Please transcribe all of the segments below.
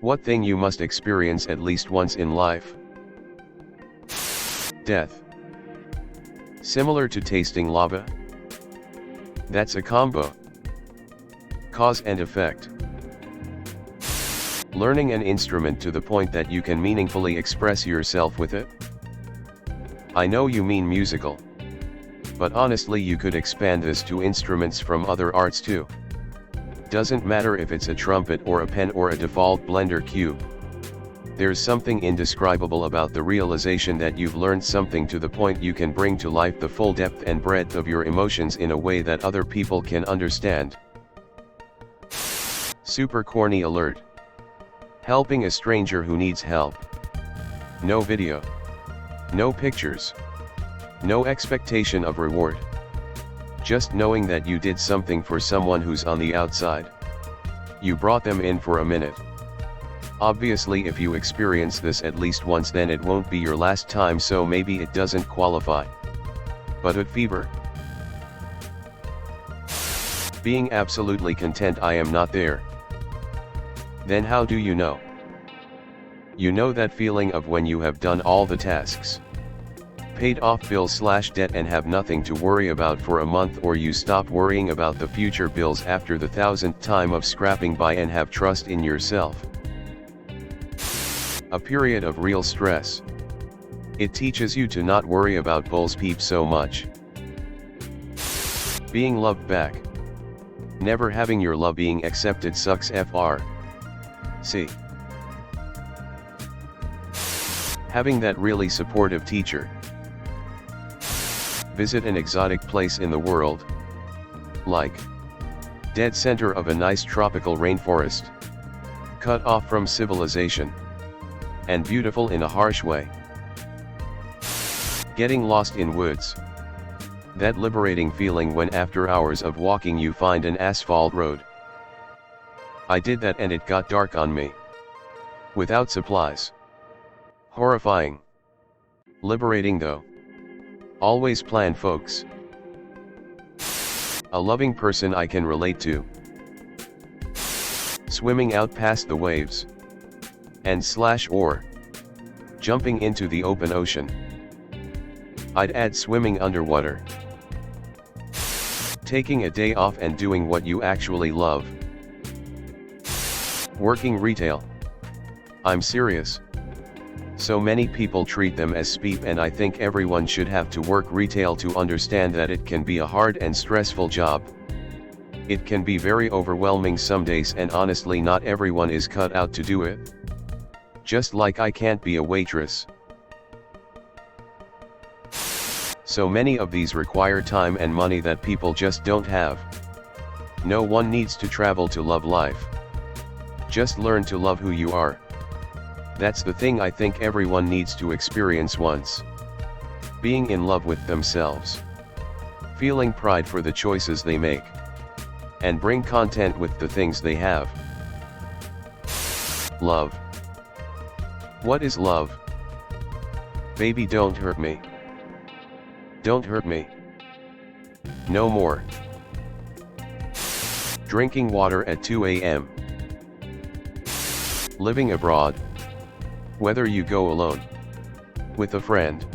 What thing you must experience at least once in life? Death. Similar to tasting lava? That's a combo. Cause and effect. Learning an instrument to the point that you can meaningfully express yourself with it? I know you mean musical. But honestly, you could expand this to instruments from other arts too. Doesn't matter if it's a trumpet or a pen or a default Blender cube. There's something indescribable about the realization that you've learned something to the point you can bring to life the full depth and breadth of your emotions in a way that other people can understand. Super corny alert. Helping a stranger who needs help. No video. No pictures. No expectation of reward. Just knowing that you did something for someone who's on the outside. You brought them in for a minute. Obviously, if you experience this at least once, then it won't be your last time, so maybe it doesn't qualify. But at fever. Being absolutely content I am not there. Then how do you know? You know that feeling of when you have done all the tasks, paid off bills/debt and have nothing to worry about for a month, or you stop worrying about the future bills after the 1000th time of scrapping by and have trust in yourself. A period of real stress. It teaches you to not worry about bull's peep so much. Being loved back. Never having your love being accepted sucks fr. See. Having that really supportive teacher. Visit an exotic place in the world. Like dead center of a nice tropical rainforest. Cut off from civilization. And beautiful in a harsh way. Getting lost in woods. That liberating feeling when after hours of walking you find an asphalt road. I did that and it got dark on me. Without supplies. Horrifying. Liberating though. Always plan, folks. A loving person I can relate to. Swimming out past the waves. And/or jumping into the open ocean. I'd add swimming underwater. Taking a day off and doing what you actually love. Working retail. I'm serious. So many people treat them as speep, and I think everyone should have to work retail to understand that it can be a hard and stressful job. It can be very overwhelming some days, and honestly not everyone is cut out to do it. Just like I can't be a waitress. So many of these require time and money that people just don't have. No one needs to travel to love life. Just learn to love who you are. That's the thing I think everyone needs to experience once. Being in love with themselves. Feeling pride for the choices they make. And bring content with the things they have. Love. What is love? Baby, don't hurt me. Don't hurt me. No more. Drinking water at 2 a.m. Living abroad. Whether you go alone, with a friend,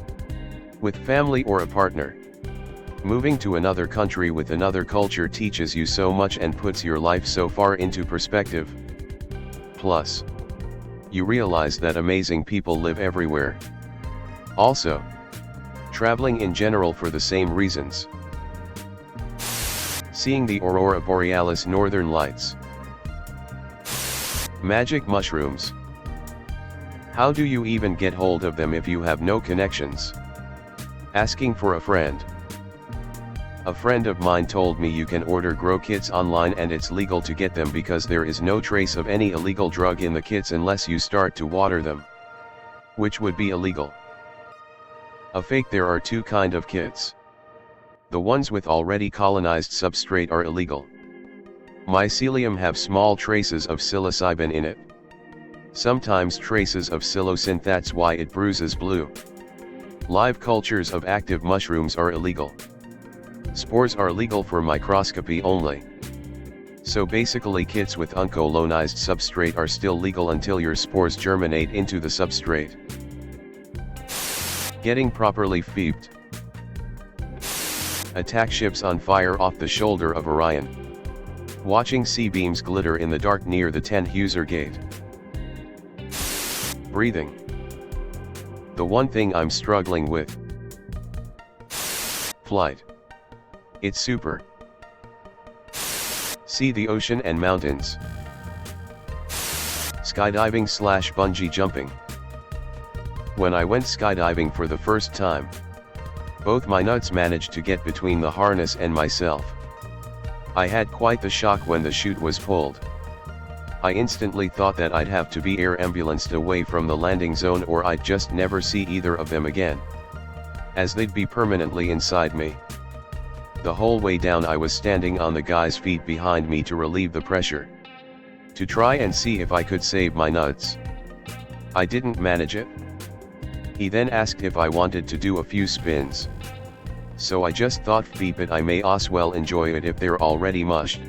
with family or a partner. Moving to another country with another culture teaches you so much and puts your life so far into perspective. Plus, you realize that amazing people live everywhere. Also, traveling in general for the same reasons. Seeing the aurora borealis, northern lights. Magic mushrooms. How do you even get hold of them if you have no connections? Asking for a friend. A friend of mine told me you can order grow kits online and it's legal to get them because there is no trace of any illegal drug in the kits unless you start to water them. Which would be illegal. A fake. There are two kind of kits. The ones with already colonized substrate are illegal. Mycelium have small traces of psilocybin in it. Sometimes traces of psilocin, that's why it bruises blue. Live cultures of active mushrooms are illegal. Spores are legal for microscopy only. So basically kits with uncolonized substrate are still legal until your spores germinate into the substrate. Getting properly feeped. Attack ships on fire off the shoulder of Orion. Watching C-beams glitter in the dark near the 10-user gate. Breathing. The one thing I'm struggling with. Flight. It's super. See the ocean and mountains. Skydiving / bungee jumping. When I went skydiving for the first time, both my nuts managed to get between the harness and myself. I had quite the shock when the chute was pulled. I instantly thought that I'd have to be air ambulanced away from the landing zone or I'd just never see either of them again, as they'd be permanently inside me. The whole way down I was standing on the guy's feet behind me to relieve the pressure, to try and see if I could save my nuts. I didn't manage it. He then asked if I wanted to do a few spins. So I just thought feep it, I may as well enjoy it if they're already mushed.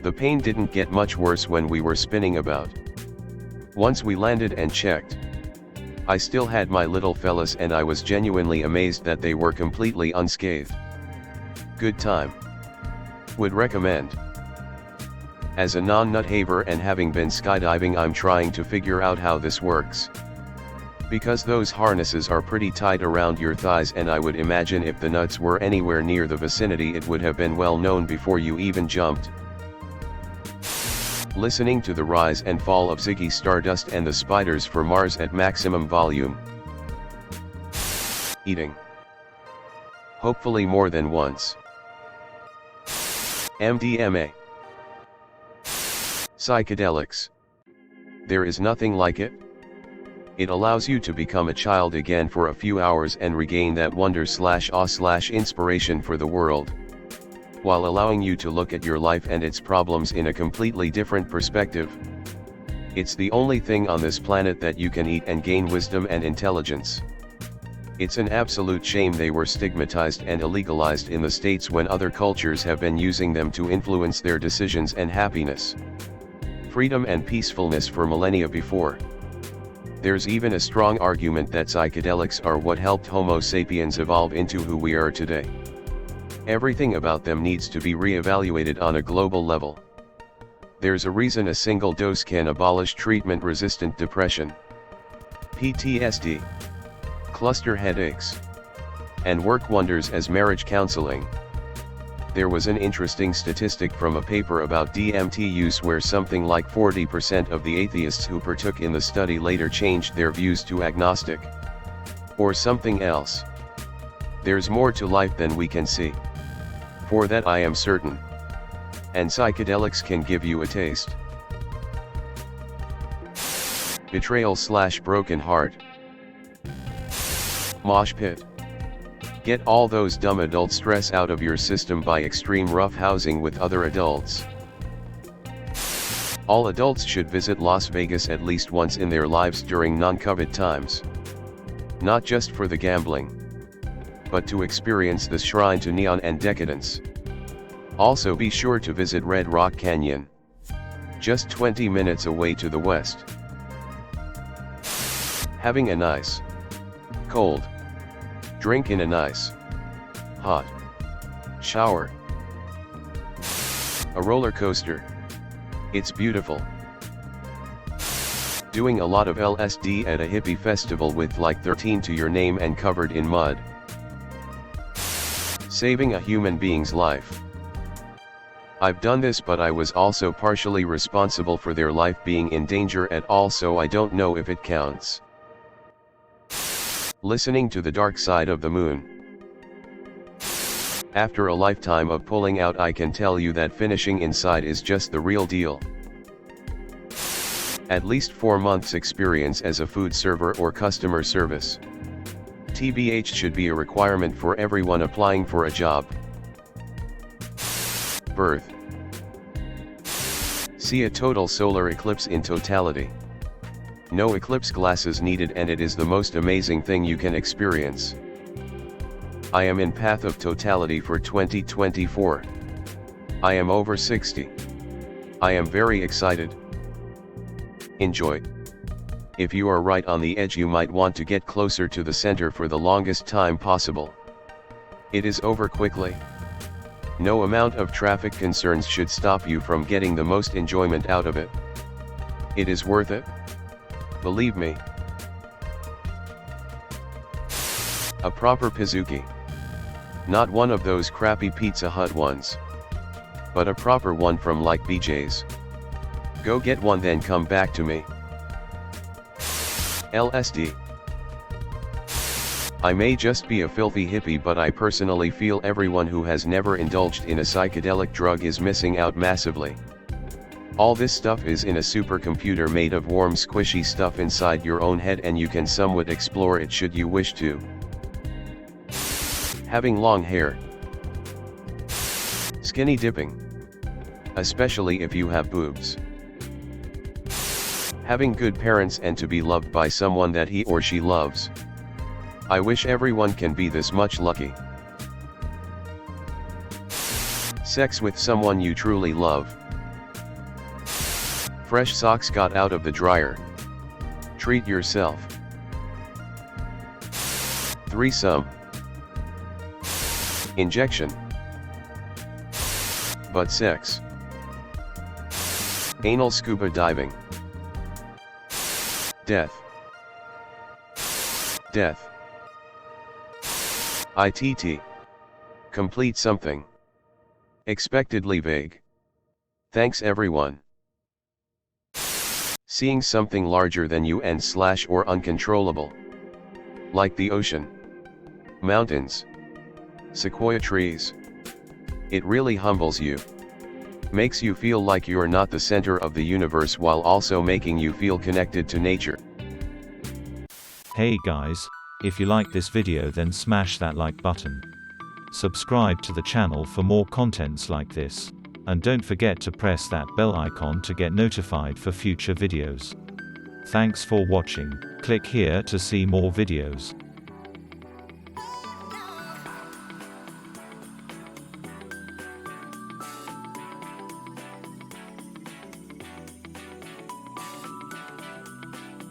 The pain didn't get much worse when we were spinning about. Once we landed and checked, I still had my little fellas and I was genuinely amazed that they were completely unscathed. Good time. Would recommend. As a non-nut haver and having been skydiving, I'm trying to figure out how this works. Because those harnesses are pretty tight around your thighs, and I would imagine if the nuts were anywhere near the vicinity it would have been well known before you even jumped. Listening to the rise and fall of Ziggy Stardust and the spiders for Mars at maximum volume. Eating. Hopefully more than once. MDMA. Psychedelics. There is nothing like it. It allows you to become a child again for a few hours and regain that wonder / awe / inspiration for the world, while allowing you to look at your life and its problems in a completely different perspective. It's the only thing on this planet that you can eat and gain wisdom and intelligence. It's an absolute shame they were stigmatized and illegalized in the States when other cultures have been using them to influence their decisions and happiness, freedom and peacefulness for millennia before. There's even a strong argument that psychedelics are what helped Homo sapiens evolve into who we are today. Everything about them needs to be re-evaluated on a global level. There's a reason a single dose can abolish treatment-resistant depression, PTSD, cluster headaches, and work wonders as marriage counseling. There was an interesting statistic from a paper about DMT use where something like 40% of the atheists who partook in the study later changed their views to agnostic, or something else. There's more to life than we can see. For that I am certain. And psychedelics can give you a taste. Betrayal / broken heart. Mosh pit. Get all those dumb adult stress out of your system by extreme roughhousing with other adults. All adults should visit Las Vegas at least once in their lives during non-COVID times. Not just for the gambling, but to experience the shrine to neon and decadence. Also be sure to visit Red Rock Canyon, just 20 minutes away to the west. Having a nice, cold drink in a nice, hot shower. A roller coaster. It's beautiful. Doing a lot of LSD at a hippie festival with like 13 to your name and covered in mud. Saving a human being's life. I've done this, but I was also partially responsible for their life being in danger at all, so I don't know if it counts. Listening to the dark side of the moon. After a lifetime of pulling out, I can tell you that finishing inside is just the real deal. At least 4 months experience as a food server or customer service. TBH should be a requirement for everyone applying for a job. Birth. See a total solar eclipse in totality. No eclipse glasses needed, and it is the most amazing thing you can experience. I am in path of totality for 2024. I am over 60. I am very excited. Enjoy. If you are right on the edge, you might want to get closer to the center for the longest time possible. It is over quickly. No amount of traffic concerns should stop you from getting the most enjoyment out of it. It is worth it. Believe me. A proper pizookie. Not one of those crappy Pizza Hut ones. But a proper one from like BJ's. Go get one, then come back to me. LSD. I may just be a filthy hippie, but I personally feel everyone who has never indulged in a psychedelic drug is missing out massively. All this stuff is in a supercomputer made of warm squishy stuff inside your own head, and you can somewhat explore it should you wish to. Having long hair. Skinny dipping. Especially if you have boobs. Having good parents and to be loved by someone that he or she loves. I wish everyone can be this much lucky. Sex with someone you truly love. Fresh socks got out of the dryer. Treat yourself. Threesome. Injection. Butt sex. Anal scuba diving. Death. Death. ITT. Complete something. Expectedly vague. Thanks everyone. Seeing something larger than you and / or uncontrollable. Like the ocean. Mountains. Sequoia trees. It really humbles you. Makes you feel like you're not the center of the universe, while also making you feel connected to nature. Hey guys, if you like this video, then smash that like button. Subscribe to the channel for more contents like this. And don't forget to press that bell icon to get notified for future videos. Thanks for watching. Click here to see more videos.